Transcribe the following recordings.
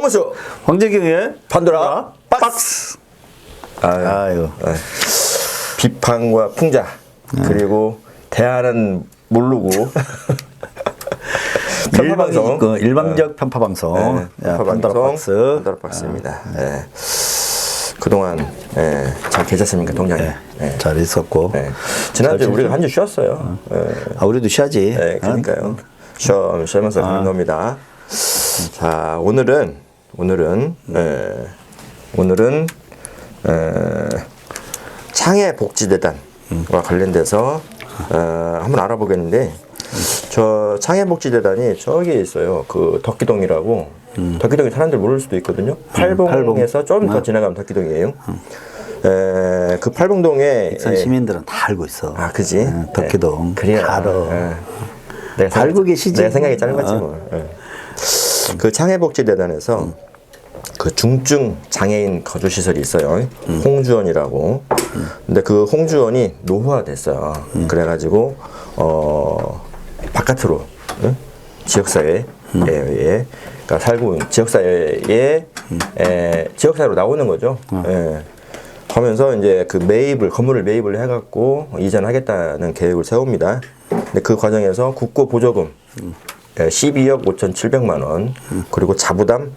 연구소 황재경의 판도라 박스. 아유. 비판과 풍자 그리고 대안은 모르고 일방적 편파 방송. 판도라 박스. 판도라 박스입니다. 그동안 잘 계셨습니까, 동장님? 잘 있었고. 지난주에 우리가 한 주 쉬었어요. 우리도 쉬어야지. 그러니까요. 쉬면서 가는 겁니다. 자, 오늘은 창해복지재단과 관련돼서 한번 알아보겠는데, 저 창해복지재단이 저기에 있어요. 그 덕기동이라고. 덕기동이 사람들 모를 수도 있거든요. 팔봉에서 좀 더 지나가면 덕기동이에요. 그 팔봉동에 익산 시민들은 다 알고 있어. 아, 그지? 덕기동. 그래요. 다 알아. 내가 알고 계시지. 내 생각이 짧은 거지 뭐. 그 창해복지재단에서 그 중증 장애인 거주 시설이 있어요. 홍주원이라고. 근데 그 홍주원이 노후화됐어요. 그래가지고 바깥으로 지역사회에 그러니까 살고 있는 지역사회에 지역사회로 나오는 거죠. 하면서 이제 그 건물을 매입을 해갖고 이전하겠다는 계획을 세웁니다. 근데 그 과정에서 국고 보조금 12억 5,700만 원 그리고 자부담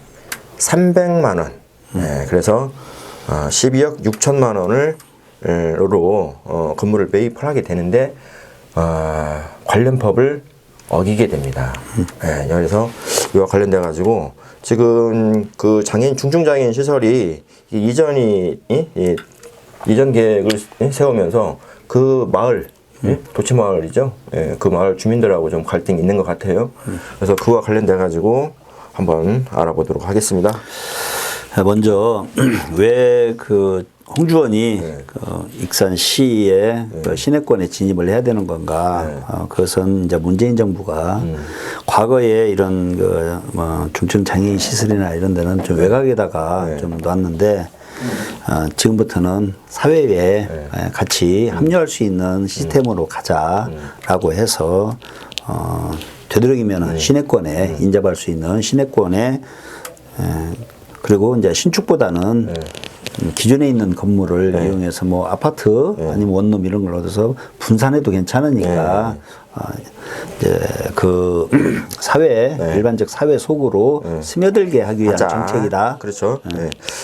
300만 원. 그래서 12억 6천만 원으로 건물을 매입을 하게 되는데 관련 법을 어기게 됩니다. 그래서 이와 관련돼 가지고 지금 그 중증 장애인 시설이 이전 계획을 세우면서 그 마을 도치마을이죠. 그 마을 주민들하고 좀 갈등이 있는 것 같아요. 그래서 그와 관련돼 가지고 한번 알아보도록 하겠습니다. 먼저 왜 그 홍주원이 그 익산시에 그 시내권에 진입을 해야 되는 건가? 그것은 이제 문재인 정부가 과거에 이런 그 뭐 중증 장애인 시설이나 이런 데는 좀 외곽에다가 좀 놨는데 지금부터는 사회에 같이 합류할 수 있는 시스템으로 가자라고 해서 되도록이면 시내권에 인접할 수 있는 시내권에 그리고 이제 신축보다는 기존에 있는 건물을 이용해서 뭐 아파트 아니면 원룸 이런 걸 얻어서 분산해도 괜찮으니까 이제 그 사회 일반적 사회 속으로 스며들게 하기 위한 정책이다. 그렇죠.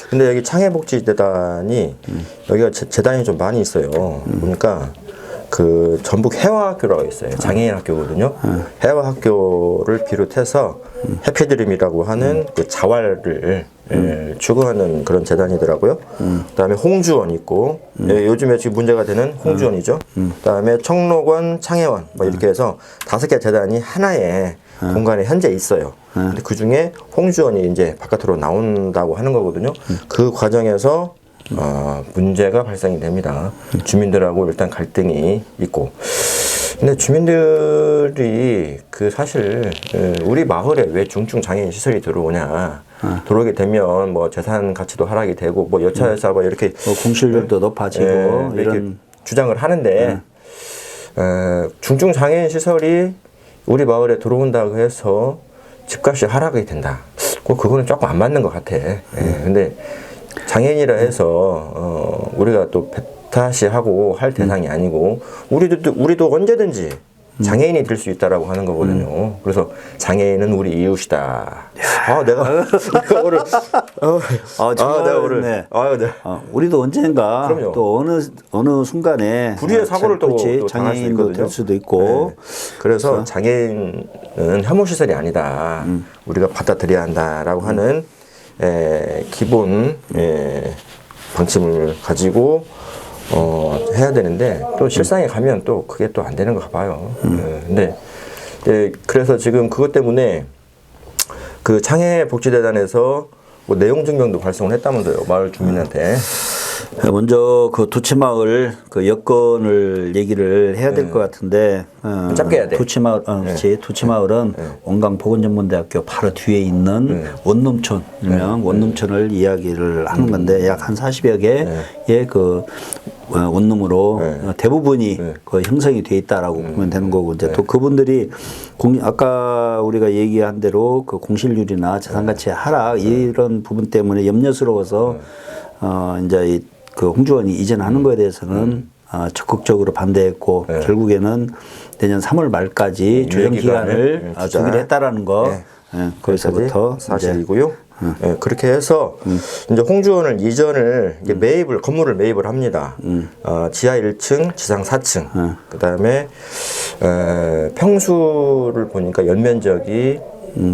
근데 여기 창해복지재단이 여기가 재단이 좀 많이 있어요. 보니까 그 전북 해화학교라고 있어요. 장애인 학교거든요. 해화학교를 비롯해서 해피드림이라고 하는 그 자활을 추구하는 그런 재단이더라고요. 그다음에 홍주원 있고 요즘에 지금 문제가 되는 홍주원이죠. 그다음에 청록원, 창해원 뭐 이렇게 해서 5개 재단이 하나의 공간에 현재 있어요. 근데 그 중에 홍주원이 이제 바깥으로 나온다고 하는 거거든요. 그 과정에서 문제가 발생이 됩니다. 주민들하고 일단 갈등이 있고. 근데 주민들이 그 사실 우리 마을에 왜 중증 장애인 시설이 들어오냐. 들어오게 되면 뭐 재산 가치도 하락이 되고 뭐 여차여차 뭐 이렇게 뭐 공실률도 높아지고 이렇게 이런 주장을 하는데 중증 장애인 시설이 우리 마을에 들어온다고 해서 집값이 하락이 된다. 그거는 조금 안 맞는 것 같아. 근데 장애인이라 해서 우리가 또 배타시하고 할 대상이 아니고 우리도 언제든지 장애인이 될 수 있다라고 하는 거거든요. 그래서 장애인은 우리 이웃이다. 내가 오늘 내가 오늘 우리도 언젠가 그럼요. 또 어느 순간에 불의의 사고를 또 장애인도 될 수도 있고 그래서 장애인은 혐오 시설이 아니다. 우리가 받아들여야 한다라고 하는 기본 방침을 가지고 해야 되는데 또 실상에 가면 또 그게 또 안 되는 거 봐요. 근데 그래서 지금 그것 때문에 그 창해복지재단에서 뭐 내용 증명도 발송을 했다면서요, 마을 주민한테. 먼저 그 도치마을 그 여건을 얘기를 해야 될 것 같은데 짧게 해야 돼. 도치마을 도치마을은 원광보건전문대학교 바로 뒤에 있는 원룸촌 일명 원룸촌을 이야기를 하는 건데 약 한 40여 개의 그 원룸으로 네. 대부분이 네. 그 형성이 돼 있다라고 보면 되는 거고 이제 또 그분들이 아까 우리가 얘기한 대로 그 공실률이나 자산 가치 하락 이런 부분 때문에 염려스러워서 이제 그 홍주원이 이전하는 거에 대해서는 적극적으로 반대했고 결국에는 내년 3월 말까지 조정 기간을 주기로 했다라는 거. 거기서부터 사실이고요. 그렇게 해서 이제 홍주원을 이전을 이제 매입을 건물을 매입을 합니다. 지하 1층, 지상 4층. 그다음에 평수를 보니까 연면적이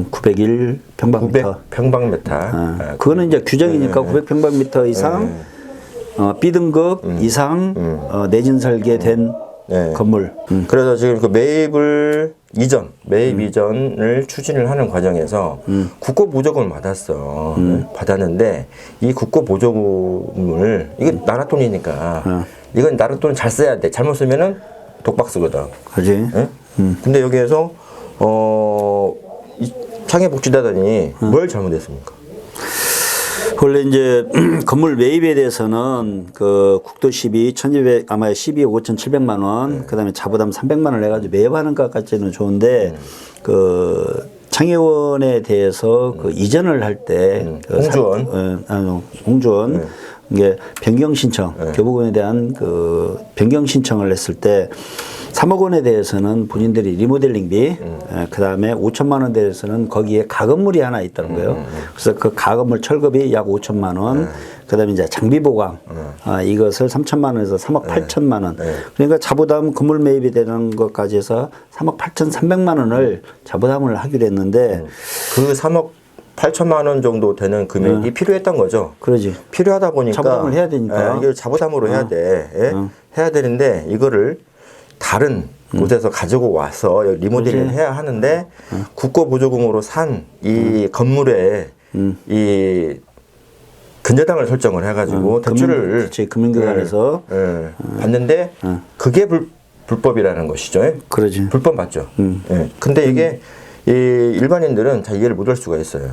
901 평방미터. 900평방미터. 그거는 이제 규정이니까 900평방미터 이상 B등급 이상 내진 설계된 건물. 그래서 지금 그 매입 이전을 추진을 하는 과정에서 국고 보조금을 받았어. 받았는데 이 국고 보조금을 이게 나라 돈이니까 이건 나라 돈을 잘 써야 돼. 잘못 쓰면은 독박스거든. 그지? 근데 여기에서 이 창해복지대단이 뭘 잘못했습니까? 원래 이제 건물 매입에 대해서는 그 국도 12, 1200 아마 12억 5,700만 원, 그다음에 자부담 300만 원을 해가지고 매입하는 것까지는 좋은데 그 창의원에 대해서 그 이전을 할 때 홍주원 이게 변경 신청 교부금에 대한 그 변경 신청을 했을 때 3억 원에 대해서는 본인들이 리모델링비, 그 다음에 5천만 원 대해서는 거기에 가건물이 하나 있다는 거예요. 그래서 그 가건물 철거비 약 5천만 원, 그 다음에 이제 장비 보강, 이것을 3천만 원에서 3억 8천만 원. 그러니까 자부담 건물 매입이 되는 것까지 해서 3억 8천3백만 원을 자부담을 하기로 했는데 그 3억 8천만 원 정도 되는 금액이 필요했던 거죠. 그러지. 필요하다 보니까 자부담을 해야 되니까. 이걸 자부담으로 해야 돼. 해야 되는데 이거를 다른 곳에서 가지고 와서 리모델링 해야 하는데 국고 보조금으로 산 이 건물에 이 근저당을 설정을 해가지고 대출을 금융기관에서 받는데 그게 불법이라는 것이죠. 그러지. 불법 맞죠. 근데 이게 이 일반인들은 잘 이해를 못할 수가 있어요.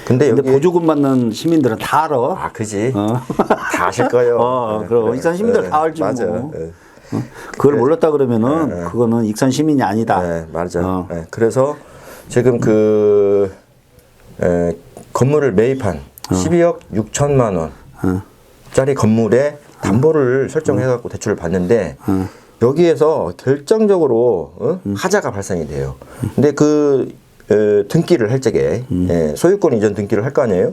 근데 여기 보조금 받는 시민들은 다 알아. 아, 그지. 다 아실 거예요. 그럼 익산 시민들 다 알지 맞아. 뭐. 그걸 몰랐다 그러면은 그거는 익산 시민이 아니다. 맞아. 그래서 지금 그 건물을 매입한 12억 6천만 원짜리 건물에 담보를 설정해갖고 대출을 받는데 여기에서 결정적으로 하자가 발생이 돼요. 근데 그 등기를 할 적에 소유권 이전 등기를 할 거 아니에요?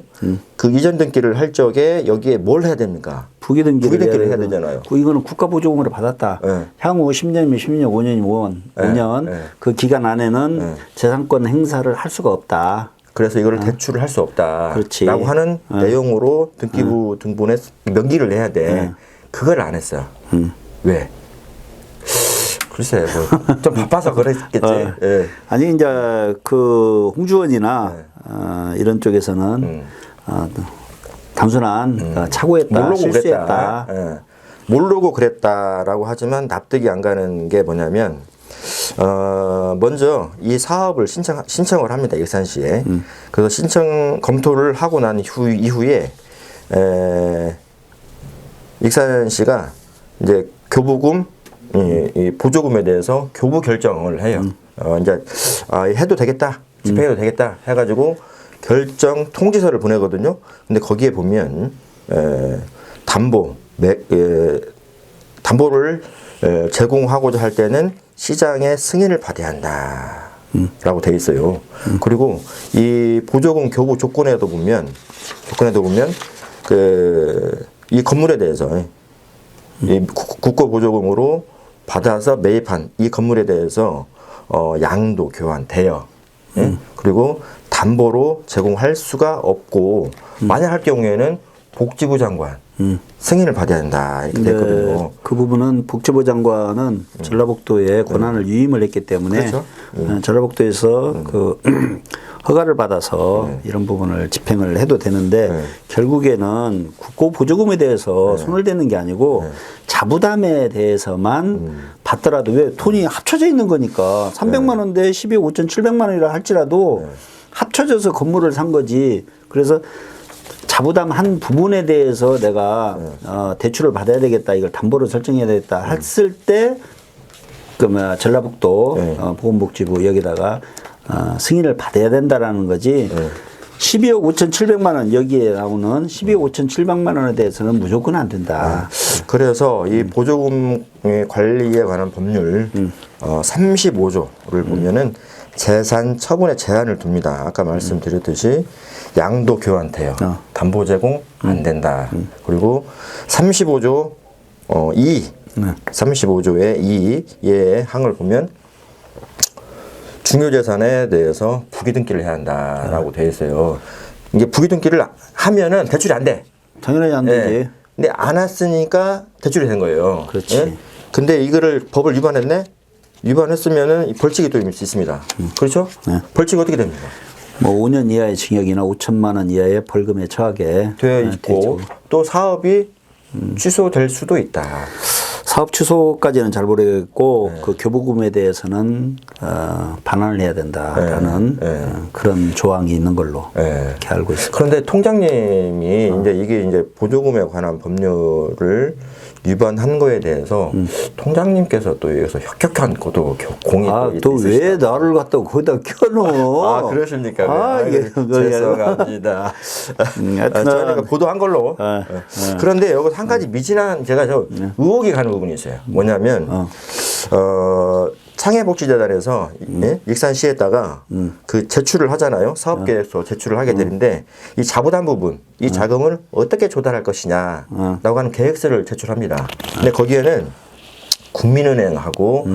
그 이전 등기를 할 적에 여기에 뭘 해야 됩니까? 부기 등기를 해야 되잖아요. 이거는 국가 보조금으로 받았다. 향후 10년이면 10년, 5년이면 5년 그 기간 안에는 재산권 행사를 할 수가 없다. 그래서 이거를 대출을 할 수 없다라고 하는 내용으로 등기부 등본에 명기를 해야 돼. 그걸 안 했어요. 왜? 글쎄, 뭐 좀 바빠서 그랬겠지. 아니 이제 그 홍주원이나 이런 쪽에서는 단순한 착오했다, 모르고 실수했다. 그랬다. 모르고 그랬다라고 하지만 납득이 안 가는 게 뭐냐면 먼저 이 사업을 신청을 합니다. 일산시에. 그래서 신청 검토를 하고 난 이후에 일산시가 이제 교부금 이 보조금에 대해서 교부 결정을 해요. 이제 해도 되겠다, 집행해도 되겠다 해가지고 결정 통지서를 보내거든요. 근데 거기에 보면 담보를 제공하고자 할 때는 시장의 승인을 받아야 한다라고 돼 있어요. 그리고 이 보조금 교부 조건에도 보면 이 건물에 대해서 이 국고 보조금으로 받아서 매입한 이 건물에 대해서 양도 교환 대여 그리고 담보로 제공할 수가 없고 만약 할 경우에는 복지부 장관 승인을 받아야 된다 이렇게 됐거든요. 그 부분은 복지부 장관은 전라북도에 권한을 유임을 했기 때문에 그렇죠. 전라북도에서 그 허가를 받아서 이런 부분을 집행을 해도 되는데 결국에는 국고 보조금에 대해서 손을 대는 게 아니고 자부담에 대해서만 받더라도 왜 돈이 합쳐져 있는 거니까 300만 원대 12억 5,700만 원이라 할지라도 합쳐져서 건물을 산 거지. 그래서 자부담 한 부분에 대해서 내가 대출을 받아야 되겠다, 이걸 담보로 설정해야 되겠다 했을 때, 그러면 전라북도 보건복지부 여기다가 승인을 받아야 된다라는 거지. 12억 5,700만 원, 여기에 나오는 12억 5,700만 원에 대해서는 무조건 안 된다. 그래서 이 보조금의 관리에 관한 법률 35조를 보면은 재산 처분의 제한을 둡니다. 아까 말씀드렸듯이 양도 교환태요. 담보 제공 안 된다. 그리고 35조 2 35조의 2의 항을 보면 중요재산에 대해서 부기등기를 해야 한다라고 되어 있어요. 이게 부기등기를 하면은 대출이 안 돼. 당연히 안 되지. 예. 근데 안 왔으니까 대출이 된 거예요. 그렇지. 예? 근데 이거를 법을 위반했네? 위반했으면은 이 벌칙이 또 있습니다. 그렇죠? 벌칙이 어떻게 됩니까? 뭐 5년 이하의 징역이나 5천만 원 이하의 벌금에 처하게 되어 있고 또 사업이 취소될 수도 있다. 사업 취소까지는 잘 모르겠고 그 교부금에 대해서는 반환을 해야 된다라는 그런 조항이 있는 걸로 이렇게 알고 있습니다. 그런데 통장님이 이제 이게 이제 보조금에 관한 법률을 위반한 거에 대해서 통장님께서 또 여기서 혁혁한 것도 공이 또 왜 나를 갖다 거기다 켜놓어? 그러십니까? 죄송합니다. 저희가 보도한 걸로. 그런데 여기 한 가지 미진한 제가 의혹이 가는 부분이 있어요. 뭐냐면 창해복지재단에서 익산시에다가 그 제출을 하잖아요. 사업계획서 제출을 하게 되는데 이 자부담 부분, 이 자금을 어떻게 조달할 것이냐라고 하는 계획서를 제출합니다. 근데 거기에는 국민은행하고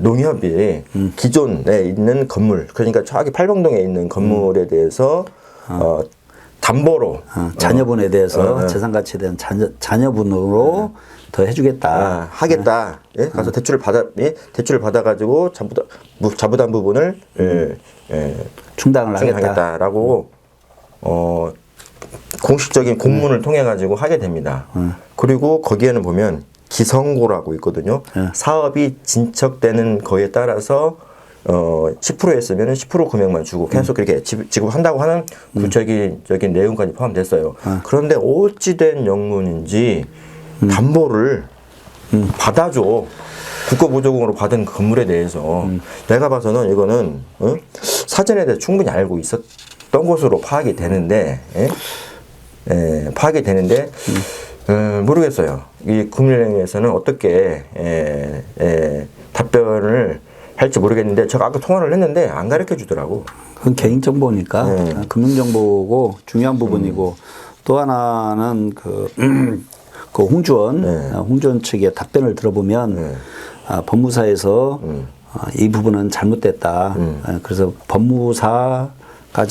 농협이 기존에 있는 건물, 그러니까 저기 팔봉동에 있는 건물에 대해서 담보로 자녀분에 대해서 재산 가치에 대한 자녀분으로 더 해주겠다. 하겠다. 예? 가서 대출을 받아가지고 자부담 부분을 충당을 하겠다라고 공식적인 공문을 통해 가지고 하게 됩니다. 그리고 거기에는 보면 기성고라고 있거든요. 사업이 진척되는 거에 따라서 10%였으면 10% 금액만 주고 계속 그렇게 지급한다고 하는 구체적인 내용까지 포함됐어요. 그런데 어찌된 영문인지 담보를 받아줘. 국가보조금으로 받은 건물에 대해서 내가 봐서는 이거는 사전에 대해 충분히 알고 있었던 것으로 파악이 되는데 모르겠어요. 이 금융위에서는 어떻게 답변을 할지 모르겠는데 제가 아까 통화를 했는데 안 가르쳐 주더라고. 그건 개인정보니까 금융정보고 중요한 부분이고 또 하나는 그 홍주원 측의 답변을 들어보면 법무사에서 이 부분은 잘못됐다. 그래서 법무사까지도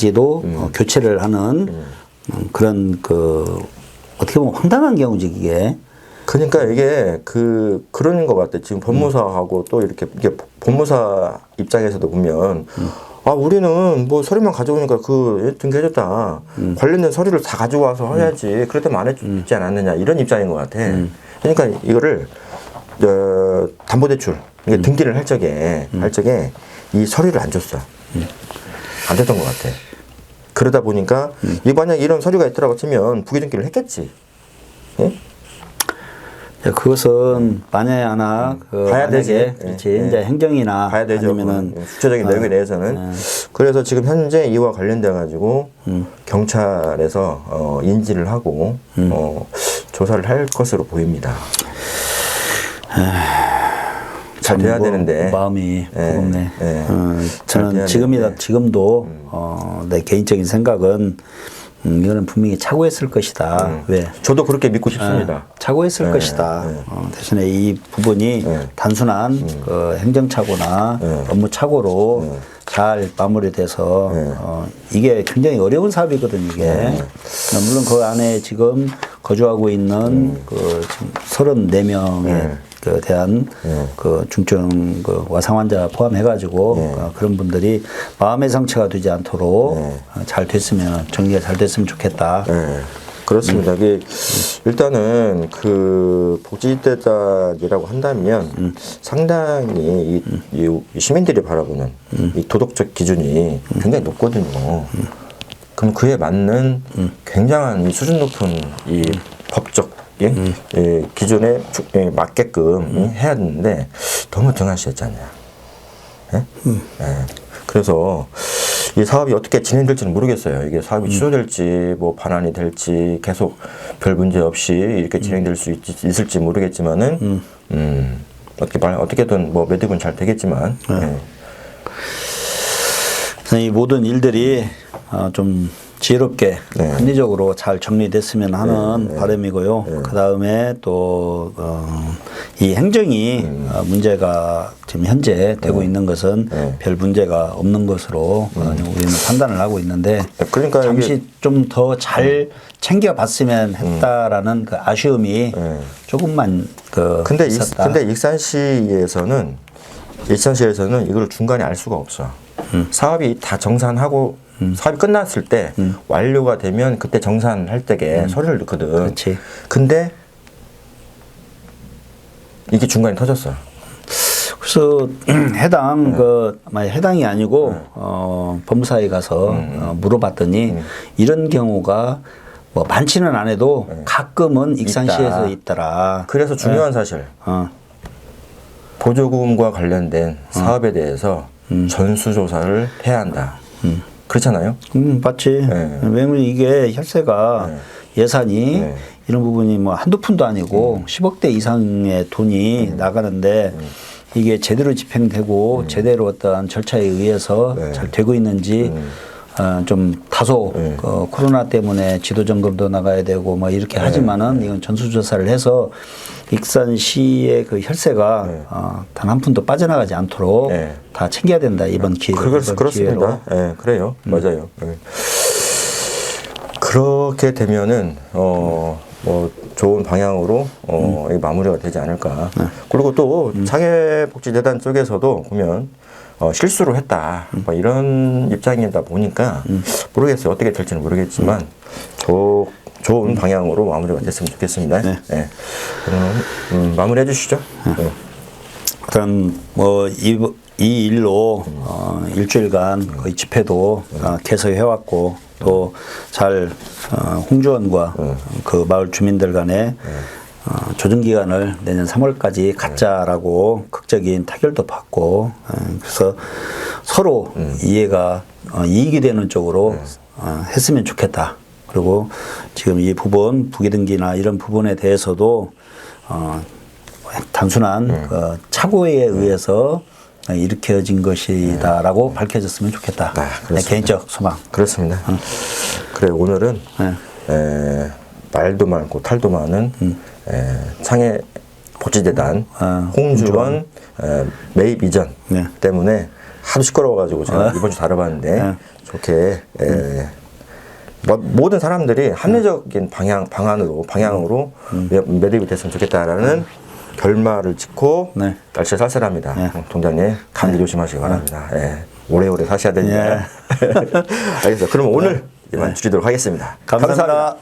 교체를 하는 그런 어떻게 보면 황당한 경우지 이게. 그러니까 이게 그런 것 같아. 지금 법무사하고 또 이게 법무사 입장에서도 보면 우리는 뭐 서류만 가져오니까 등기해줬다. 관련된 서류를 다 가지고 와서 해야지. 그랬다면 안 해주지 않았느냐. 이런 입장인 것 같아. 그러니까 이거를, 담보대출, 이게 등기를 할 적에 이 서류를 안 줬어. 안 줬던 것 같아. 그러다 보니까, 만약에 이런 서류가 있더라고 치면 부기등기를 했겠지. 예? 그것은 만약에 하나 봐야 되지. 그렇지. 이제 행정이나 봐야 되죠. 아니면은 구체적인 내용에 대해서는. 그래서 지금 현재 이와 관련돼 가지고 경찰에서 인지를 하고 조사를 할 것으로 보입니다. 잘 돼야 되는데 마음이 무겁네. 저는 지금도 내 개인적인 생각은 이거는 분명히 착오했을 것이다. 왜? 저도 그렇게 믿고 싶습니다. 착오했을 것이다. 대신에 이 부분이 단순한 행정착오나 업무 착오로 잘 마무리돼서 이게 굉장히 어려운 사업이거든요. 이게 물론 그 안에 지금 거주하고 있는 지금 34명의 대한 중증 와상 환자 포함해가지고 그런 분들이 마음의 상처가 되지 않도록 잘 됐으면 정리가 잘 됐으면 좋겠다. 그렇습니다. 일단은 복지재단이라고 한다면 상당히 이 시민들이 바라보는 이 도덕적 기준이 굉장히 높거든요. 그럼 그에 맞는 굉장한 이 수준 높은 이 법적 기준에 맞게끔 해야 되는데 너무 등한시했잖아요. 예? 예. 그래서 이 사업이 어떻게 진행될지는 모르겠어요. 이게 사업이 취소될지 뭐 반환이 될지 계속 별 문제 없이 이렇게 진행될 수 있을지 모르겠지만은 어떻게든 뭐 매듭은 잘 되겠지만 예. 그래서 이 모든 일들이 좀 지혜롭게 합리적으로 잘 정리됐으면 하는 바람이고요. 그 다음에 또 이 행정이 문제가 지금 현재 되고 있는 것은 별 문제가 없는 것으로 우리는 판단을 하고 있는데 그러니까 잠시 좀 더 잘 챙겨봤으면 했다라는 그 아쉬움이 조금만 있었다. 근데 익산시에서는 이걸 중간에 알 수가 없어. 사업이 다 정산하고 사업이 끝났을 때 완료가 되면 그때 정산할 때게 서류를 넣거든. 그렇지. 근데 이게 중간에 터졌어. 그래서 해당이 아니고 법무사에 가서 물어봤더니 이런 경우가 뭐 많지는 않아도 가끔은 익산시에서 있더라. 그래서 중요한 사실. 보조금과 관련된 사업에 대해서 전수조사를 해야 한다. 그렇잖아요. 맞지. 왜냐면 이게 혈세가 예산이 이런 부분이 뭐 한두 푼도 아니고 10억대 이상의 돈이 나가는데 이게 제대로 집행되고 제대로 어떤 절차에 의해서 잘 되고 있는지 좀 다소 코로나 때문에 지도 점검도 나가야 되고 뭐 이렇게 하지만은 이건 전수조사를 해서 익산시의 그 혈세가 단 한 푼도 빠져나가지 않도록 다 챙겨야 된다 이번 기회로. 그렇습니다. 예, 그래요. 맞아요. 예. 그렇게 되면은 뭐 좋은 방향으로 이 마무리가 되지 않을까. 그리고 또 장애복지재단 쪽에서도 보면 실수를 했다. 뭐 이런 입장이다 보니까 모르겠어요. 어떻게 될지는 모르겠지만 좋은 방향으로 마무리가 됐으면 좋겠습니다. 네. 네. 그럼 마무리해 주시죠. 네. 일단 뭐 이 일로 일주일간 거의 집회도 계속 해왔고 또 잘 홍주원과 그 마을 주민들 간에 조정 기간을 내년 3월까지 갖자라고 극적인 타결도 받고 그래서 서로 이해가 이익이 되는 쪽으로 했으면 좋겠다. 그리고 지금 이 부분 부기등기나 이런 부분에 대해서도 단순한 그 착오에 의해서 일으켜진 것이다라고 밝혀졌으면 좋겠다. 내 개인적 소망. 그렇습니다. 그래 오늘은 말도 많고 탈도 많은 창해복지재단 홍주원 매입 이전 때문에 하도 시끄러워가지고 제가 이번 주 다뤄봤는데 좋게 모든 사람들이 합리적인 방향으로 매립이 됐으면 좋겠다라는 결말을 짓고 날씨가 쌀쌀합니다. 동장님 감기 조심하시기 바랍니다. 오래오래 사셔야 되니까. 알겠습니다. 그럼 오늘 이만 줄이도록 하겠습니다. 감사합니다.